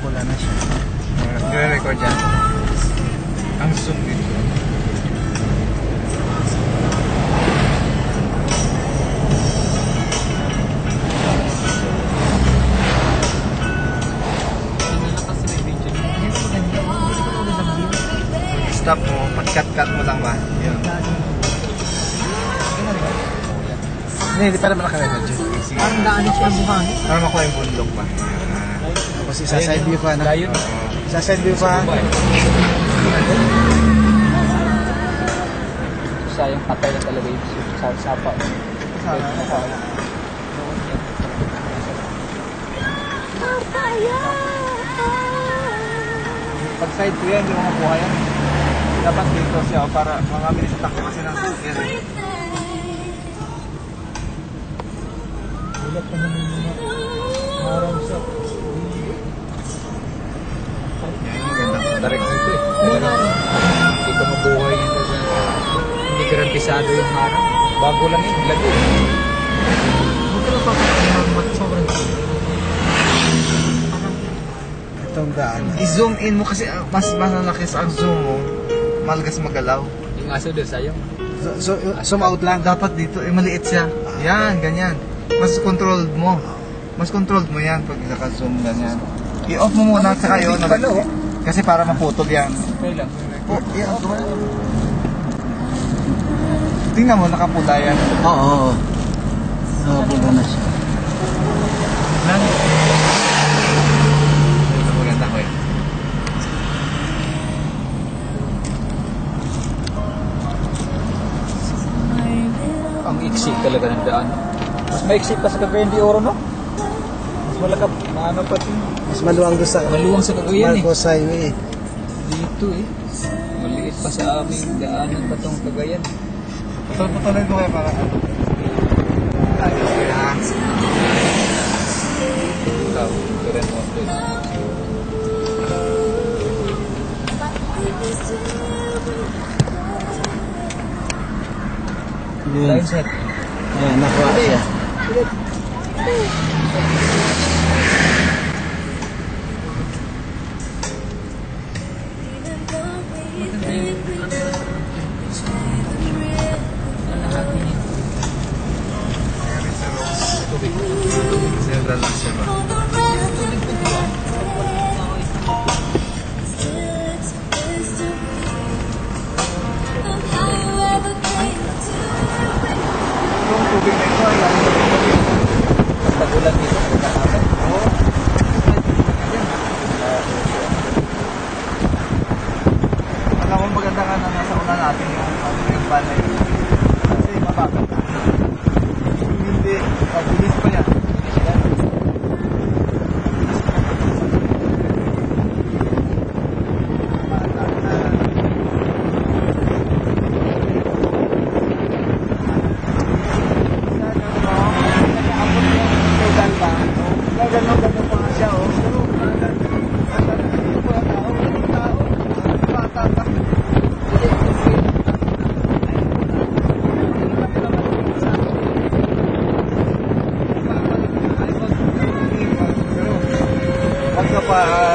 Mapula na siya. Nire-record yan. Ang zoom dito. Stop mo, pag-cut-cut mo lang ba? Yun. Hindi pa naman naka-record dyan. Parang daanin siya ang buhangin. Para makuha yung bundok ba? Tapos isa-side view pa na. Layo. Isa-side view pa. Sayang patay na talaga yung sapa. Pag side ko yan, hindi mo makuha yan. Dapat dito siya para mga minutes takbo kasi ng yan. Ulat pa naman mga harang sa... Yan, magandang direct dito eh. Hindi ka mabuhay yun. Hindi garantisado yung harang. Bago lang yun, lago. Huwag ka na papakalamat sobrang Itong daan. I-zoom in mo kasi mas malaki sa ang zoom mo. Malagas magalaw. yung aso doon sayang. So, zoom out lang. Dapat dito, maliit siya. Yan, ganyan. Mas controlled mo. Mas controlled mo yan pag naka-zoom ganyan. I-off mo muna sa kayo. Kasi para maputol yan. Okay lang. Oh, i-off mo. Tingnan mo, nakapula yan. Oo. Nakapula na siya. Lang. Maganda ko eh. Ang iksi talaga ng daan. Mas maiksi pa sa Cagayan de Oro, no? Mas malakap, maano pati. Mas maluwang doon sa Maluwang sa Cagayan eh. Marcos Highway. Dito eh. Maliit pa sa aming daanan pa tong Cagayan. Patuloy ko kayo para ano. Ayos ko yan. Ikaw, karen mo ito. Line set. Ayan, nakuha siya. Central lang siya ba? Yung tubig na ito ay lang Tagulan dito. Oo. Alam mo maganda nga na nasa una natin yung balay. Kasi mabagal. Hindi, mabilis pa yan. Ganun pa nga siya, oh. Pagka pa